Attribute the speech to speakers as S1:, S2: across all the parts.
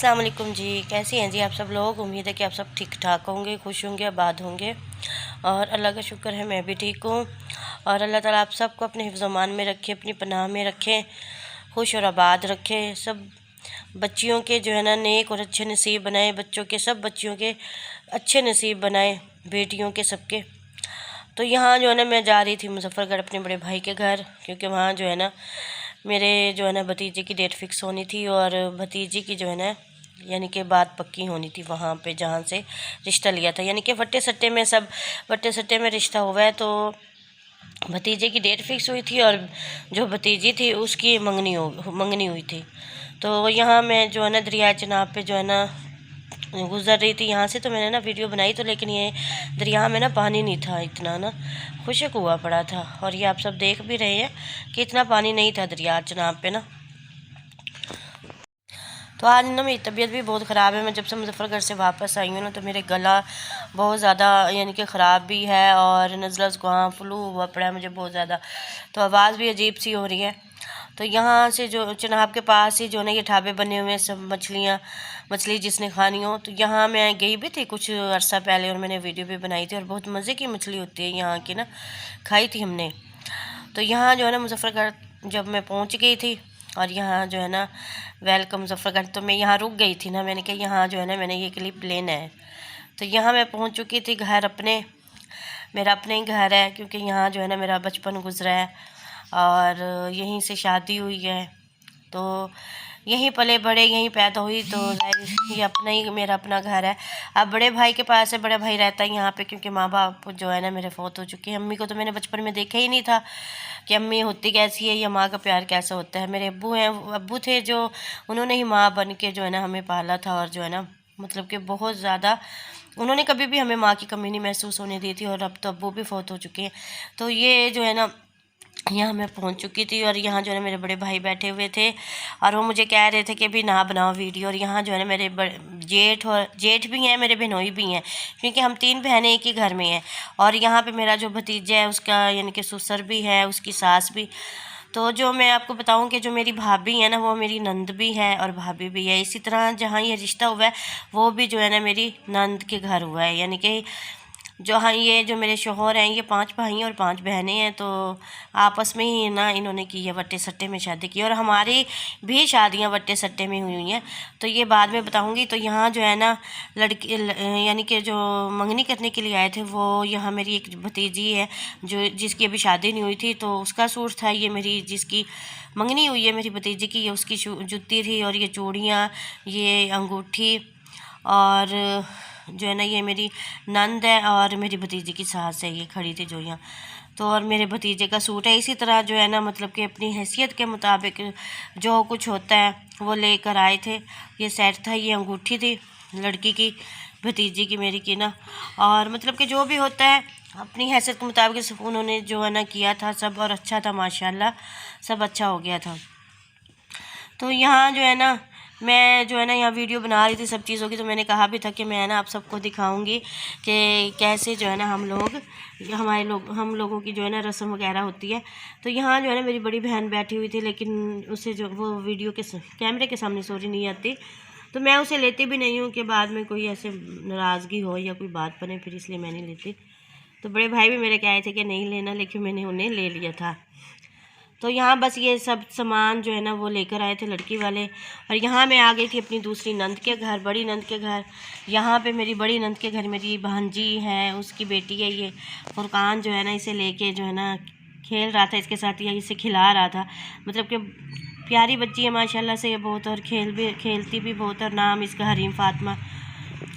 S1: अस्सलाम वालेकुम जी। कैसे हैं जी आप सब लोग। उम्मीद है कि आप सब ठीक ठाक होंगे, खुश होंगे, आबाद होंगे। और अल्लाह का शुक्र है मैं भी ठीक हूँ। और अल्लाह ताला आप सबको अपने हिफ्ज़-ओ-मान में रखे, अपनी पनाह में रखे, खुश और आबाद रखे। सब बच्चियों के जो है ना नेक और अच्छे नसीब बनाए, बच्चों के सब बच्चियों के अच्छे नसीब बनाए, बेटियों के सबके। तो यहाँ जो है ना मैं जा रही थी मुज़फ़्फ़रगढ़ अपने बड़े भाई के घर, क्योंकि वहाँ जो है ना मेरे जो है ना भतीजे की डेट फ़िक्स होनी थी और भतीजी की जो है ना यानी कि बात पक्की होनी थी वहाँ पे जहाँ से रिश्ता लिया था। यानी कि वट्टे सट्टे में रिश्ता हुआ है। तो भतीजे की डेट फ़िक्स हुई थी और जो भतीजी थी उसकी मंगनी हुई थी। तो यहाँ मैं जो है ना दरिया चनाब पे जो है ना गुज़र रही थी यहाँ से। तो मैंने ना वीडियो बनाई, तो लेकिन ये दरिया में ना पानी नहीं था, इतना ना खुशक हुआ पड़ा था। और ये आप सब देख भी रहे हैं कि इतना पानी नहीं था दरिया चनाब पे ना। तो आज ना मेरी तबीयत भी बहुत ख़राब है। मैं जब से मुज़फ़्फ़रगढ़ से वापस आई हूँ ना तो मेरे गला बहुत ज़्यादा यानी कि ख़राब भी है और नज़ला ज़ुकाम फ्लू हुआ पड़ा है मुझे बहुत ज़्यादा। तो आवाज़ भी अजीब सी हो रही है। तो यहाँ से जो चनाब के पास ही जो ना ये ढाबे बने हुए हैं, सब मछली जिसने खानी हो। तो यहाँ मैं गई भी थी कुछ अर्सा पहले और मैंने वीडियो भी बनाई थी और बहुत मज़े की मछली होती है यहाँ की ना, खाई थी हमने। तो यहाँ जो है ना मुज़फ़्फ़रगढ़ जब मैं पहुँच गई थी और यहाँ जो है ना वेलकम मुज़फ़्फ़रगढ़, तो मैं यहाँ रुक गई थी ना। मैंने कहा यहाँ जो है ना मैंने ये क्लिप लेना है। तो यहाँ मैं पहुँच चुकी थी घर अपने, मेरा अपने ही घर है, क्योंकि यहाँ जो है ना मेरा बचपन गुज़रा है और यहीं से शादी हुई है। तो यहीं पले बड़े, यहीं पैदा हुई, तो ये अपना ही मेरा अपना घर है। अब बड़े भाई के पास है, बड़ा भाई रहता है यहाँ पे, क्योंकि माँ बाप जो है ना मेरे फौत हो चुके हैं। अम्मी को तो मैंने बचपन में देखा ही नहीं था कि अम्मी होती कैसी है या माँ का प्यार कैसा होता है। मेरे अब्बू थे जो उन्होंने ही माँ बन के जो है ना हमें पाला था और जो है ना मतलब कि बहुत ज़्यादा उन्होंने कभी भी हमें माँ की कमी नहीं महसूस होने दी थी। और अब तो अब्बू भी फौत हो चुके हैं। तो ये जो है ना यहाँ मैं पहुँच चुकी थी और यहाँ जो है मेरे बड़े भाई बैठे हुए थे और वो मुझे कह रहे थे कि अभी ना बनाओ वीडियो। और यहाँ जो है ना मेरे जेठ भी हैं, मेरे बहनोई भी हैं, क्योंकि हम 3 बहनें एक ही घर में हैं। और यहाँ पे मेरा जो भतीजा है उसका यानी कि ससुर भी है, उसकी सास भी। तो जो मैं आपको बताऊं कि जो मेरी भाभी है ना वो मेरी नंद भी है और भाभी भी है। इसी तरह जहाँ ये रिश्ता हुआ है वो भी जो है ना मेरी नंद के घर हुआ है। यानी कि जो हाँ ये जो मेरे शोहर हैं ये 5 भाई और 5 बहनें हैं। तो आपस में ही ना इन्होंने की है, वट्टे सट्टे में शादी की। और हमारी भी शादियां वट्टे सट्टे में हुई हैं, तो ये बाद में बताऊंगी। तो यहाँ जो है ना लड़की यानी कि जो मंगनी करने के लिए आए थे वो यहाँ मेरी एक भतीजी है जो जिसकी अभी शादी नहीं हुई थी, तो उसका सूट था। ये मेरी जिसकी मंगनी हुई है मेरी भतीजी की, ये उसकी जुत्ती थी और ये चूड़ियाँ, ये अंगूठी। और जो है ना ये मेरी नंद है और मेरी भतीजे की सास है, ये खड़ी थी जो यहाँ। तो और मेरे भतीजे का सूट है। इसी तरह जो है ना मतलब कि अपनी हैसियत के मुताबिक जो कुछ होता है वो लेकर आए थे। ये सेट था, ये अंगूठी थी लड़की की, भतीजी की मेरी की ना। और मतलब कि जो भी होता है अपनी हैसियत के मुताबिक सब उन्होंने जो है ना किया था सब, और अच्छा था माशाल्लाह, सब अच्छा हो गया था। तो यहाँ जो है ना मैं जो है ना यहाँ वीडियो बना रही थी सब चीज़ों की। तो मैंने कहा भी था कि मैं ना आप सबको दिखाऊंगी कि कैसे जो है ना हम लोगों की जो है ना रस्म वगैरह होती है। तो यहाँ जो है ना मेरी बड़ी बहन बैठी हुई थी, लेकिन उसे जो वो वीडियो के कैमरे के सामने सॉरी नहीं आती, तो मैं उसे लेती भी नहीं हूँ कि बाद में कोई ऐसे नाराज़गी हो या कोई बात बने, फिर इसलिए मैं नहीं लेती। तो बड़े भाई भी मेरे कहे थे कि नहीं लेना, लेकिन मैंने उन्हें ले लिया था। तो यहाँ बस ये सब सामान जो है ना वो लेकर आए थे लड़की वाले। और यहाँ मैं आ गई थी अपनी दूसरी नंद के घर, बड़ी नंद के घर। यहाँ पे मेरी बड़ी नंद के घर मेरी भांजी है, उसकी बेटी है ये फुरकान, जो है ना इसे लेके जो है ना खेल रहा था इसके साथ या इसे खिला रहा था। मतलब कि प्यारी बच्ची है माशाल्लाह से ये बहुत, और खेलती भी बहुत। और नाम इसका हरीम फातिमा।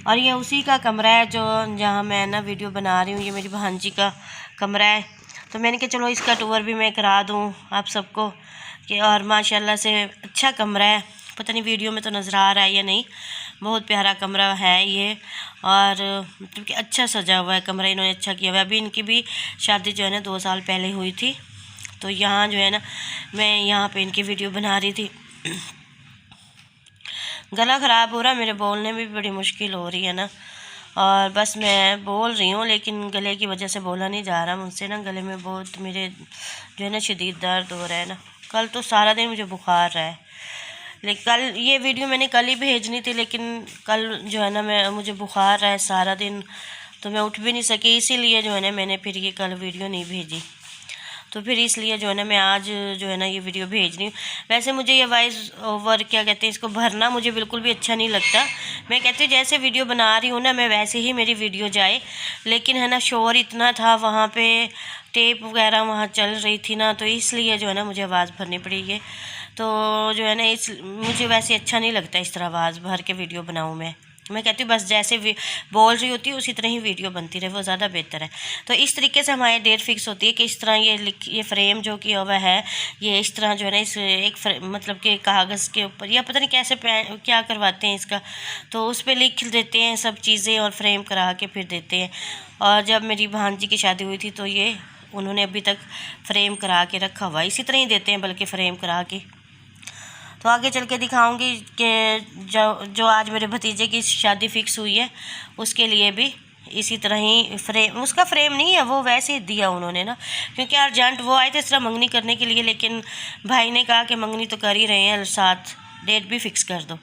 S1: और ये उसी का कमरा है जो जहाँ मैं ना वीडियो बना रही हूँ, ये मेरी भांजी का कमरा है। तो मैंने कहा चलो इसका टूर भी मैं करा दूँ आप सबको कि, और माशाल्लाह से अच्छा कमरा है। पता नहीं वीडियो में तो नज़र आ रहा है या नहीं, बहुत प्यारा कमरा है ये। और मतलब कि अच्छा सजा हुआ है कमरा, इन्होंने अच्छा किया हुआ है। अभी इनकी भी शादी जो है ना 2 साल पहले हुई थी। तो यहाँ जो है ना मैं यहाँ पे इनकी वीडियो बना रही थी। गला ख़राब हो रहा है, मेरे बोलने में भी बड़ी मुश्किल हो रही है ना। और बस मैं बोल रही हूँ लेकिन गले की वजह से बोला नहीं जा रहा मुझसे ना। गले में बहुत मेरे जो है ना शदीद दर्द हो रहा है ना। कल तो सारा दिन मुझे बुखार रहा है, लेकिन कल ये वीडियो मैंने कल ही भेजनी थी, लेकिन कल जो है ना मुझे बुखार रहा है सारा दिन, तो मैं उठ भी नहीं सकी, इसीलिए जो है ना मैंने फिर ये कल वीडियो नहीं भेजी। तो फिर इसलिए जो है ना मैं आज जो है ना ये वीडियो भेज रही हूँ। वैसे मुझे ये वॉइस ओवर क्या कहते हैं इसको भरना मुझे बिल्कुल भी अच्छा नहीं लगता। मैं कहती हूँ जैसे वीडियो बना रही हूँ ना मैं वैसे ही मेरी वीडियो जाए, लेकिन है ना शोर इतना था वहाँ पे, टेप वगैरह वहाँ चल रही थी ना, तो इसलिए जो है ना मुझे आवाज़ भरनी पड़ी है। तो जो है ना इस मुझे वैसे अच्छा नहीं लगता इस तरह आवाज़ भर के वीडियो बनाऊँ। मैं कहती हूँ बस जैसे बोल रही होती है उसी तरह ही वीडियो बनती रहे, वो ज़्यादा बेहतर है। तो इस तरीके से हमारी डेट फिक्स होती है कि इस तरह ये फ्रेम जो किया हुआ है, ये इस तरह जो है ना इस एक मतलब कि कागज़ के ऊपर या पता नहीं कैसे क्या करवाते हैं इसका, तो उस पर लिख देते हैं सब चीज़ें और फ्रेम करा के फिर देते हैं। और जब मेरी भांजी की शादी हुई थी तो ये उन्होंने अभी तक फ्रेम करा के रखा हुआ, इसी तरह ही देते हैं बल्कि फ्रेम करा के। तो आगे चल के दिखाऊंगी कि जो आज मेरे भतीजे की शादी फिक्स हुई है उसके लिए भी इसी तरह ही फ्रेम, उसका फ्रेम नहीं है वो वैसे ही दिया उन्होंने ना, क्योंकि अर्जेंट वो आए थे इस तरह मंगनी करने के लिए, लेकिन भाई ने कहा कि मंगनी तो कर ही रहे हैं, साथ डेट भी फिक्स कर दो।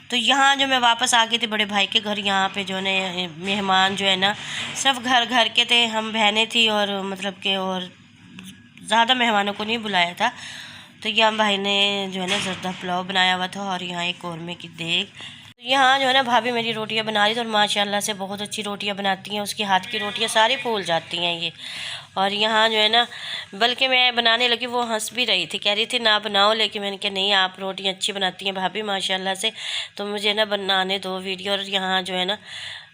S1: तो यहाँ जो मैं वापस आ गई थी बड़े भाई के घर, यहाँ पे जो है मेहमान जो है ना सब घर घर के थे, हम बहनें थी और मतलब कि और ज़्यादा मेहमानों को नहीं बुलाया था। तो यहाँ भाई ने जो है ना जर्दा पुलाव बनाया हुआ था और यहाँ एक कौरमे की देग। तो यहाँ जो है ना भाभी मेरी रोटियाँ बना रही थी और माशाल्लाह से बहुत अच्छी रोटियाँ बनाती हैं, उसके हाथ की रोटियाँ सारी फूल जाती हैं ये। और यहाँ जो है ना बल्कि मैं बनाने लगी वो हंस भी रही थी, कह रही थी ना बनाओ, लेकिन मैंने कहा नहीं आप रोटियाँ अच्छी बनाती हैं भाभी माशाल्लाह से, तो मुझे ना बनाने दो वीडियो। और यहाँ जो है ना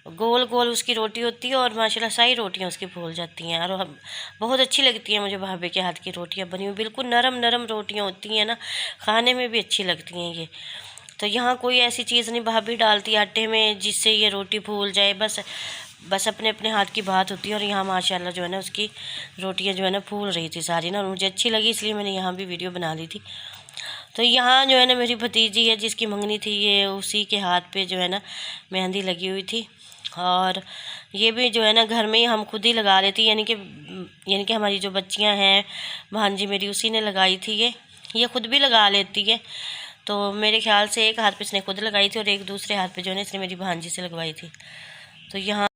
S1: गोल गोल उसकी रोटी होती है और माशाल्लाह सारी रोटियाँ उसकी फूल जाती हैं और बहुत अच्छी लगती हैं मुझे भाभी के हाथ की रोटियाँ बनी हुई, बिल्कुल नरम नरम रोटियाँ होती हैं ना, खाने में भी अच्छी लगती हैं ये। तो यहाँ कोई ऐसी चीज़ नहीं भाभी डालती आटे में जिससे ये रोटी फूल जाए, बस अपने अपने हाथ की बात होती है। और यहाँ माशाल्लाह जो है ना उसकी रोटियाँ जो है ना फूल रही थी सारी ना, और मुझे अच्छी लगी इसलिए मैंने यहाँ भी वीडियो बना ली थी। तो यहाँ जो है ना मेरी भतीजी है जिसकी मंगनी थी, ये उसी के हाथ पे जो है ना मेहंदी लगी हुई थी। और ये भी जो है ना घर में ही हम खुद ही लगा लेती, यानी कि हमारी जो बच्चियां हैं भांजी मेरी उसी ने लगाई थी, ये खुद भी लगा लेती है। तो मेरे ख्याल से एक हाथ पे इसने खुद लगाई थी और एक दूसरे हाथ पे जो है ना इसने मेरी भांजी से लगवाई थी। तो यहाँ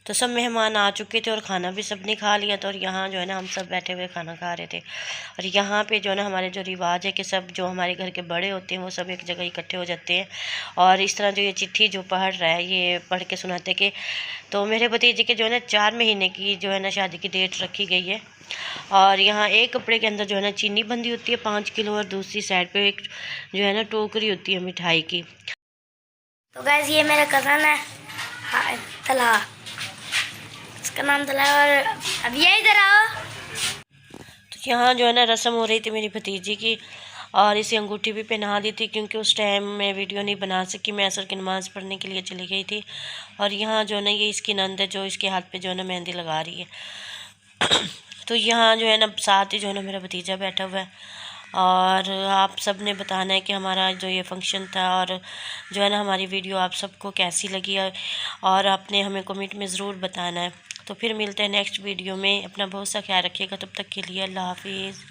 S1: तो सब मेहमान आ चुके थे और खाना भी सबने खा लिया था। और यहाँ जो है ना हम सब बैठे हुए खाना खा रहे थे। और यहाँ पे जो है ना हमारे जो रिवाज है कि सब जो हमारे घर के बड़े होते हैं वो सब एक जगह इकट्ठे हो जाते हैं। और इस तरह जो ये चिट्ठी जो पढ़ रहा है ये पढ़ के सुनाते कि तो मेरे भतीजे के जो है ना 4 महीने की जो है ना शादी की डेट रखी गई है। और यहाँ एक कपड़े के अंदर जो है ना चीनी बंधी होती है 5 किलो, और दूसरी साइड पे एक जो है ना टोकरी होती है मिठाई की।
S2: तो गाइस ये मेरा कज़न है तला, इसका नाम तला, और अब ये इधर आओ।
S1: तो यहाँ जो है ना रस्म हो रही थी मेरी भतीजी की, और इसे अंगूठी भी पहना दी थी क्योंकि उस टाइम मैं वीडियो नहीं बना सकी, मैं असर की नमाज़ पढ़ने के लिए चली गई थी। और यहाँ जो है ना ये इसकी नंद है जो इसके हाथ पे जो है ना मेहंदी लगा रही है। तो यहाँ जो है ना साथ ही जो है ना मेरा भतीजा बैठा हुआ है। और आप सब ने बताना है कि हमारा जो ये फंक्शन था और जो है ना हमारी वीडियो आप सबको कैसी लगी है, और आपने हमें कमेंट में ज़रूर बताना है। तो फिर मिलते हैं नेक्स्ट वीडियो में, अपना बहुत सा ख्याल रखिएगा, तब तक के लिए अल्लाह हाफिज़।